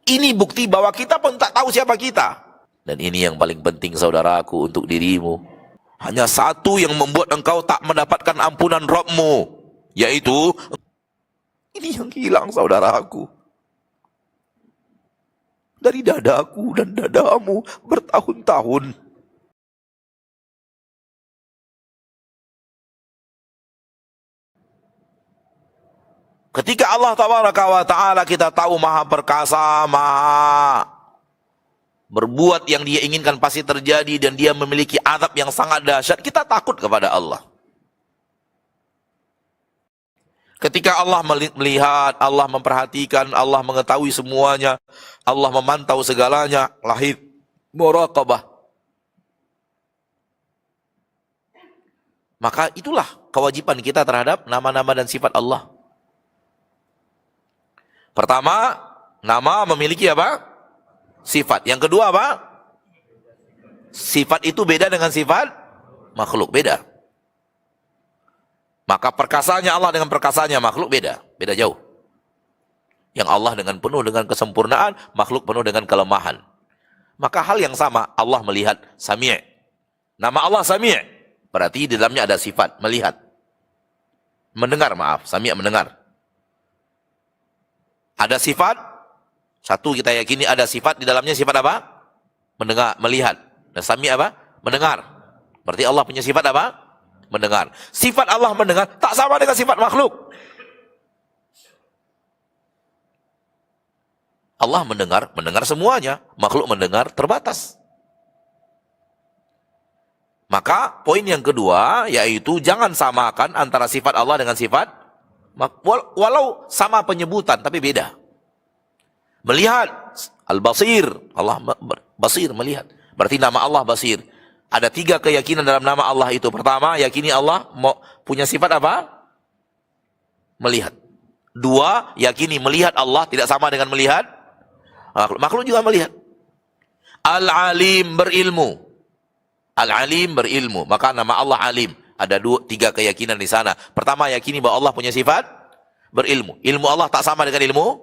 Ini bukti bahwa kita pun tak tahu siapa kita. Dan ini yang paling penting saudaraku untuk dirimu. Hanya satu yang membuat engkau tak mendapatkan ampunan Rabbmu, yaitu ini yang hilang saudaraku. Dari dadaku dan dadamu bertahun-tahun. Ketika Allah Tabaraka wa Ta'ala kita tahu maha perkasa, maha berbuat yang dia inginkan pasti terjadi, dan dia memiliki azab yang sangat dahsyat, kita takut kepada Allah. Ketika Allah melihat, Allah memperhatikan, Allah mengetahui semuanya, Allah memantau segalanya, lahir muraqabah. Maka itulah kewajiban kita terhadap nama-nama dan sifat Allah. Pertama, nama memiliki apa? Sifat. Yang kedua apa? Sifat itu beda dengan sifat makhluk, beda. Maka perkasanya Allah dengan perkasanya makhluk beda, beda jauh. Yang Allah dengan penuh dengan kesempurnaan, makhluk penuh dengan kelemahan. Maka hal yang sama, Allah melihat, Sami'. Nama Allah Sami', berarti di dalamnya ada sifat melihat. Mendengar, maaf, Sami' mendengar. Ada sifat, satu kita yakini ada sifat, di dalamnya sifat apa? Mendengar, melihat. Dan Sami' apa? Mendengar. Berarti Allah punya sifat apa? Mendengar. Sifat Allah mendengar tak sama dengan sifat makhluk. Allah mendengar semuanya, makhluk mendengar terbatas. Maka poin yang kedua yaitu jangan samakan antara sifat Allah dengan sifat, walau sama penyebutan tapi beda. Melihat, Al-Basir, Allah Basir, melihat. Berarti nama Allah Basir. Ada 3 keyakinan dalam nama Allah itu. Pertama, yakini Allah punya sifat apa? Melihat. 2, yakini melihat Allah tidak sama dengan melihat makhluk juga melihat. Al-Alim, berilmu. Al-Alim, berilmu. Maka nama Allah Alim. Ada 3 keyakinan di sana. Pertama, yakini bahwa Allah punya sifat berilmu. Ilmu Allah tak sama dengan ilmu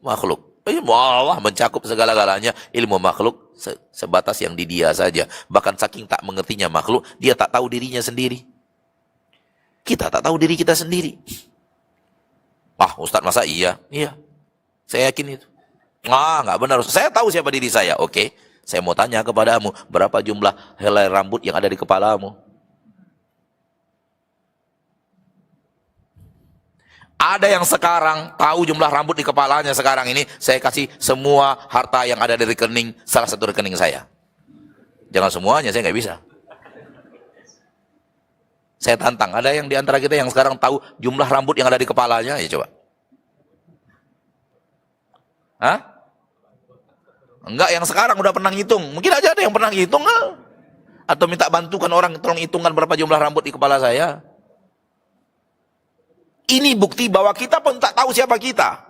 makhluk. Ilmu Allah mencakup segala-galanya, ilmu makhluk sebatas yang di dia saja. Bahkan saking tak mengertinya makhluk, dia tak tahu dirinya sendiri. Kita tak tahu diri kita sendiri. Ah, Ustaz, masa iya? Iya, saya yakin itu. Ah, nggak benar. Saya tahu siapa diri saya. Oke, saya mau tanya kepadamu, berapa jumlah helai rambut yang ada di kepalamu? Ada yang sekarang tahu jumlah rambut di kepalanya sekarang ini, saya kasih semua harta yang ada di rekening, salah satu rekening saya. Jangan semuanya, saya nggak bisa. Saya tantang, ada yang di antara kita yang sekarang tahu jumlah rambut yang ada di kepalanya? Ya coba. Hah? Enggak, yang sekarang udah pernah ngitung. Mungkin aja ada yang pernah ngitung, atau minta bantukan orang, tolong hitungkan berapa jumlah rambut di kepala saya. Ini bukti bahwa kita pun tak tahu siapa kita.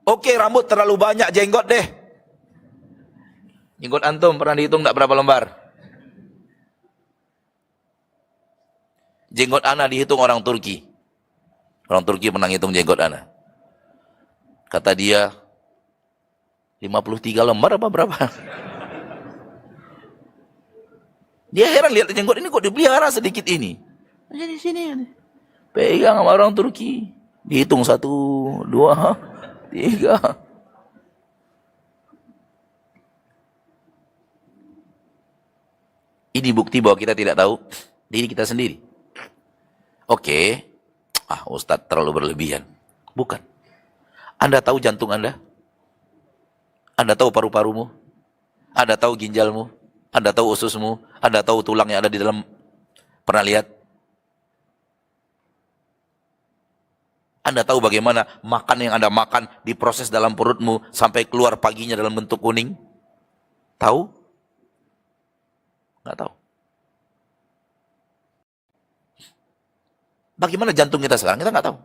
Oke, rambut terlalu banyak, jenggot deh. Jenggot antum pernah dihitung enggak berapa lembar? Jenggot ana dihitung orang Turki. Orang Turki pernah ngitung jenggot ana. Kata dia 53 lembar apa berapa? Dia heran lihat jenggot ini kok dipelihara sedikit ini. Jadi sini. Pegang sama orang Turki. Dihitung 1, 2, 3. Ini bukti bahwa kita tidak tahu diri kita sendiri. Oke. Ustadz terlalu berlebihan. Bukan. Anda tahu jantung Anda? Anda tahu paru-parumu? Anda tahu ginjalmu? Anda tahu ususmu? Anda tahu tulang yang ada di dalam? Pernah lihat? Anda tahu bagaimana makan yang Anda makan diproses dalam perutmu sampai keluar paginya dalam bentuk kuning? Tahu? Nggak tahu. Bagaimana jantung kita sekarang? Kita nggak tahu.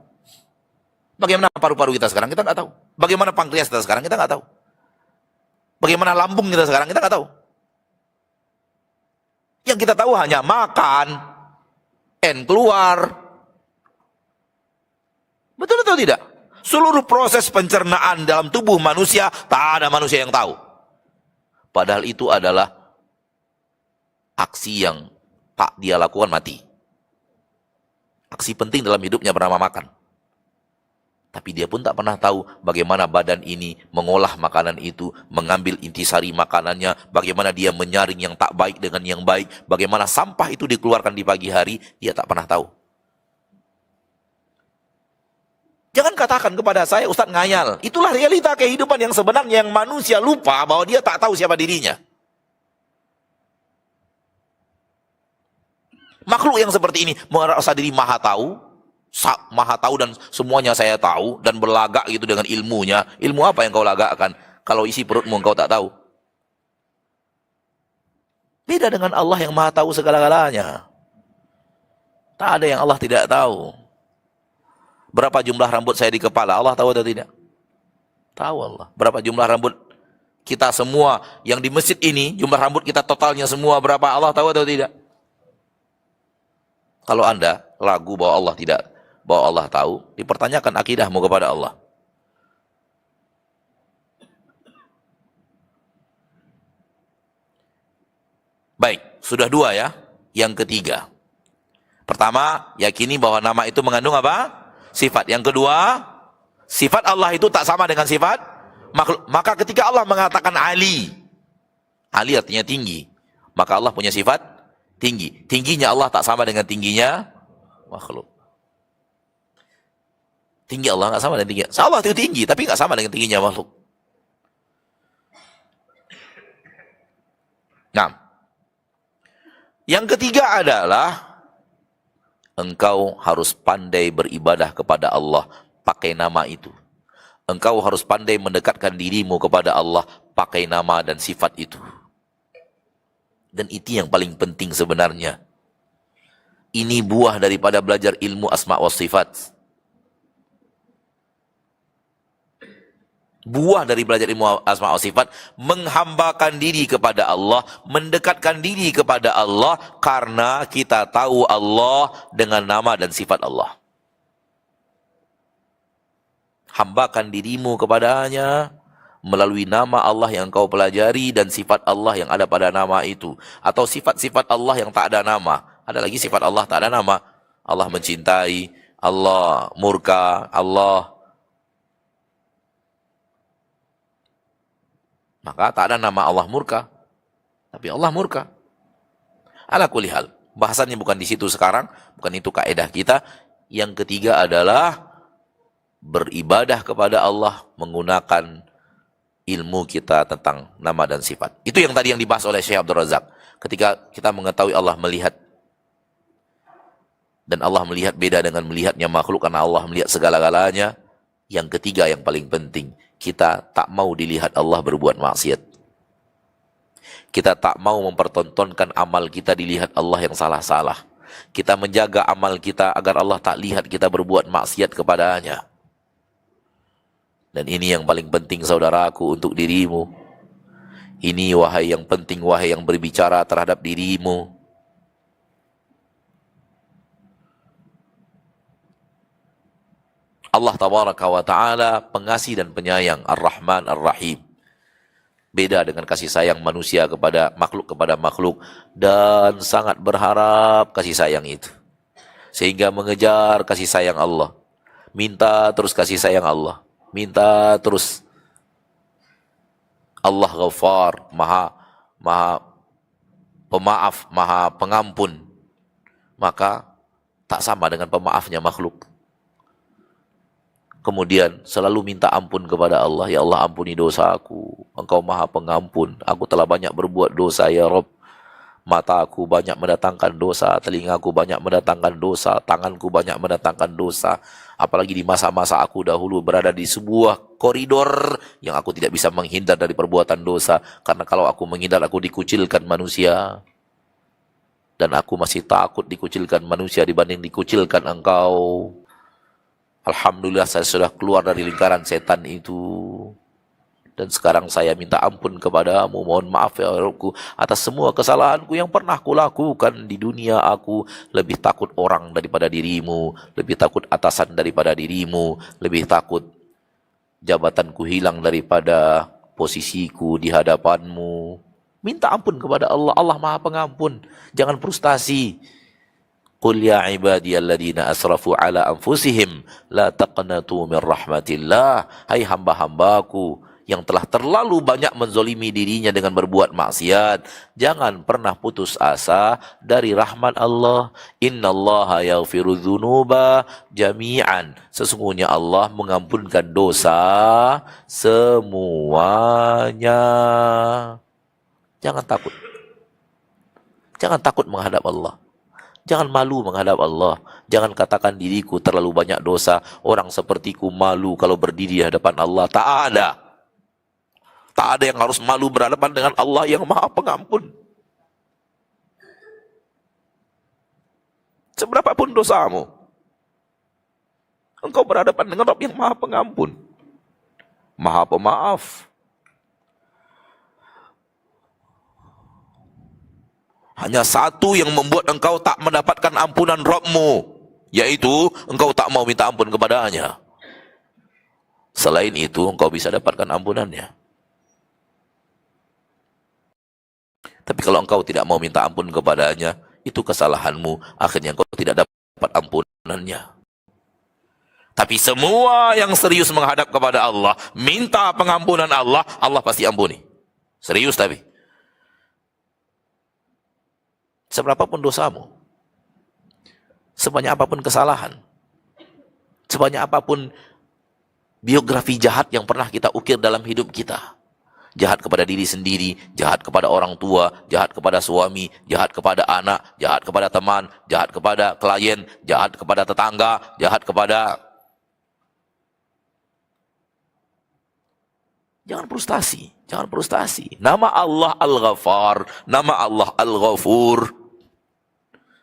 Bagaimana paru-paru kita sekarang? Kita nggak tahu. Bagaimana pankreas kita sekarang? Kita nggak tahu. Bagaimana lambung kita sekarang? Kita nggak tahu. Yang kita tahu hanya makan, keluar. Betul atau tidak? seluruh proses pencernaan dalam tubuh manusia, tak ada manusia yang tahu. Padahal itu adalah aksi yang tak dia lakukan mati. Aksi penting dalam hidupnya bernama makan. Tapi dia pun tak pernah tahu bagaimana badan ini mengolah makanan itu, mengambil intisari makanannya, bagaimana dia menyaring yang tak baik dengan yang baik, bagaimana sampah itu dikeluarkan di pagi hari, dia tak pernah tahu. Jangan katakan kepada saya, Ustadz ngayal. Itulah realita kehidupan yang sebenarnya, yang manusia lupa bahwa dia tak tahu siapa dirinya. Makhluk yang seperti ini merasa diri maha tahu dan semuanya saya tahu, dan berlagak gitu dengan ilmunya. Ilmu apa yang kau lagakkan kalau isi perutmu kau tak tahu? Beda dengan Allah yang maha tahu segala-galanya. Tak ada yang Allah tidak tahu. Berapa jumlah rambut saya di kepala, Allah tahu atau tidak? Tahu Allah. Berapa jumlah rambut kita semua yang di masjid ini, jumlah rambut kita totalnya semua berapa, Allah tahu atau tidak? Kalau Anda ragu bahwa Allah tidak, bahwa Allah tahu, dipertanyakan akidahmu kepada Allah. Baik, sudah dua ya. Yang ketiga, pertama, yakini bahwa nama itu mengandung apa? Sifat. Yang kedua, sifat Allah itu tak sama dengan sifat makhluk. Maka ketika Allah mengatakan Ali, Ali artinya tinggi, maka Allah punya sifat tinggi. Tingginya Allah tak sama dengan tingginya makhluk. Tinggi Allah nggak sama dengan tinggi. Allah itu tinggi, tapi nggak sama dengan tingginya makhluk. Nah, yang ketiga adalah engkau harus pandai beribadah kepada Allah pakai nama itu. Engkau harus pandai mendekatkan dirimu kepada Allah pakai nama dan sifat itu. Dan itu yang paling penting sebenarnya. Ini buah daripada belajar ilmu asma wa sifat. Buah dari belajar ilmu asma wa sifat, menghambakan diri kepada Allah, mendekatkan diri kepada Allah, karena kita tahu Allah dengan nama dan sifat Allah. Hambakan dirimu kepadanya melalui nama Allah yang kau pelajari dan sifat Allah yang ada pada nama itu. Atau sifat-sifat Allah yang tak ada nama. Ada lagi sifat Allah tak ada nama. Allah mencintai, Allah murka, Allah. Maka tak ada nama Allah murka. Tapi Allah murka. Ala kulli hal. Bahasannya bukan di situ sekarang. Bukan itu kaidah kita. Yang ketiga adalah beribadah kepada Allah menggunakan ilmu kita tentang nama dan sifat. Itu yang tadi yang dibahas oleh Syekh Abdul Razak. Ketika kita mengetahui Allah melihat, dan Allah melihat beda dengan melihatnya makhluk, karena Allah melihat segala-galanya. Yang ketiga yang paling penting, kita tak mau dilihat Allah berbuat maksiat. Kita tak mau mempertontonkan amal kita dilihat Allah yang salah-salah. Kita menjaga amal kita agar Allah tak lihat kita berbuat maksiat kepadanya. Dan ini yang paling penting saudaraku untuk dirimu. Ini wahai yang penting, wahai yang berbicara terhadap dirimu. Allah tabaraka wa ta'ala pengasih dan penyayang, Ar-Rahman Ar-Rahim. Beda dengan kasih sayang manusia kepada makhluk, dan sangat berharap kasih sayang itu. Sehingga mengejar kasih sayang Allah. Minta terus kasih sayang Allah. Minta terus. Allah Ghaffar, maha pemaaf, maha pengampun. Maka tak sama dengan pemaafnya makhluk. Kemudian selalu minta ampun kepada Allah. Ya Allah, ampuni dosa aku. Engkau maha pengampun. Aku telah banyak berbuat dosa ya Rabb. Mataku banyak mendatangkan dosa, telingaku banyak mendatangkan dosa, tanganku banyak mendatangkan dosa. Apalagi di masa-masa aku dahulu berada di sebuah koridor yang aku tidak bisa menghindar dari perbuatan dosa. Karena kalau aku menghindar, aku dikucilkan manusia. Dan aku masih takut dikucilkan manusia dibanding dikucilkan engkau. Alhamdulillah saya sudah keluar dari lingkaran setan itu. Dan sekarang saya minta ampun kepadamu. Mohon maaf ya Rabbku atas semua kesalahanku yang pernah kulakukan di dunia. Aku lebih takut orang daripada dirimu. Lebih takut atasan daripada dirimu. Lebih takut jabatanku hilang daripada posisiku di hadapanmu. Minta ampun kepada Allah. Allah Maha Pengampun. Jangan frustasi. Qul ya ibadiyalladzina asrafu ala anfusihim la taqnatu min rahmatillah. Hai hamba-hambaku yang telah terlalu banyak menzolimi dirinya dengan berbuat maksiat, jangan pernah putus asa dari rahmat Allah. Innallaha yaghfiru dzunuba jami'an. Sesungguhnya Allah mengampunkan dosa semuanya. Jangan takut. Jangan takut menghadap Allah. Jangan malu menghadap Allah. Jangan katakan diriku terlalu banyak dosa. Orang sepertiku malu kalau berdiri di hadapan Allah. Tak ada. Tak ada yang harus malu berhadapan dengan Allah yang Maha Pengampun. Seberapapun dosamu, engkau berhadapan dengan Rabb yang Maha Pengampun, Maha Pemaaf. Hanya satu yang membuat engkau tak mendapatkan ampunan Rabbmu, yaitu engkau tak mau minta ampun kepadanya. Selain itu, engkau bisa dapatkan ampunannya. Tapi kalau engkau tidak mau minta ampun kepadanya, itu kesalahanmu. Akhirnya engkau tidak dapat ampunannya. Tapi semua yang serius menghadap kepada Allah, minta pengampunan Allah, Allah pasti ampuni. Serius tapi. Seberapapun dosamu, sebanyak apapun kesalahan, sebanyak apapun biografi jahat yang pernah kita ukir dalam hidup kita, jahat kepada diri sendiri, jahat kepada orang tua, jahat kepada suami, jahat kepada anak, jahat kepada teman, jahat kepada klien, jahat kepada tetangga, jahat kepada... Jangan frustasi, jangan frustasi. Nama Allah Al-Ghaffar, nama Allah Al-Ghafur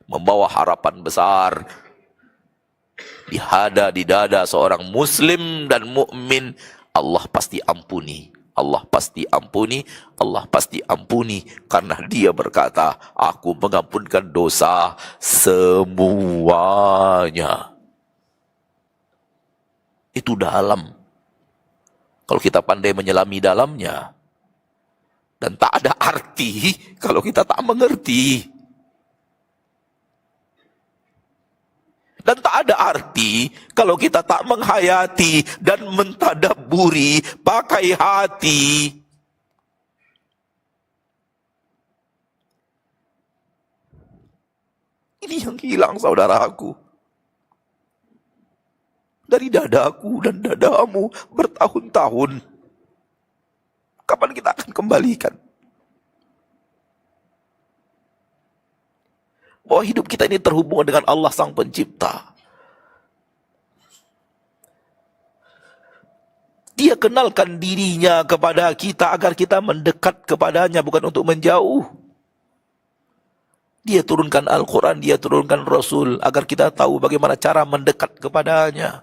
membawa harapan besar di dada seorang muslim dan mukmin. Allah pasti ampuni. Allah pasti ampuni, Allah pasti ampuni, karena Dia berkata, aku mengampunkan dosa semuanya. Itu dalam. Kalau kita pandai menyelami dalamnya. Dan tak ada arti kalau kita tak mengerti. Dan tak ada arti kalau kita tak menghayati dan mentadabburi pakai hati. Ini yang hilang, saudaraku. Dari dadaku dan dadamu bertahun-tahun. Kapan kita akan kembalikan? Bahwa hidup kita ini terhubung dengan Allah Sang Pencipta. Dia kenalkan dirinya kepada kita agar kita mendekat kepadanya, bukan untuk menjauh. Dia turunkan Al-Quran, Dia turunkan Rasul agar kita tahu bagaimana cara mendekat kepadanya.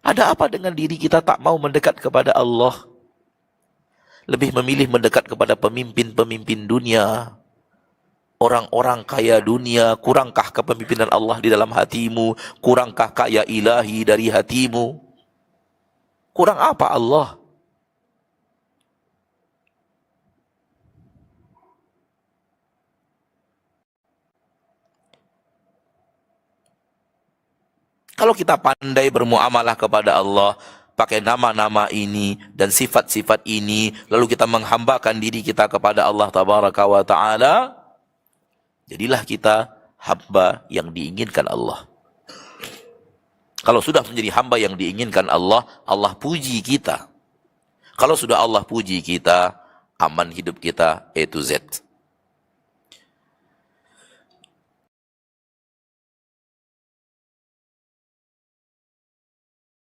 Ada apa dengan diri kita tak mau mendekat kepada Allah? Lebih memilih mendekat kepada pemimpin-pemimpin dunia, orang-orang kaya dunia. Kurangkah kepemimpinan Allah di dalam hatimu? Kurangkah kaya ilahi dari hatimu? Kurang apa Allah? Kalau kita pandai bermuamalah kepada Allah, pakai nama-nama ini dan sifat-sifat ini, lalu kita menghambakan diri kita kepada Allah Tabaraka wa Ta'ala, jadilah kita hamba yang diinginkan Allah. Kalau sudah menjadi hamba yang diinginkan Allah, Allah puji kita. Kalau sudah Allah puji kita, aman hidup kita A to Z.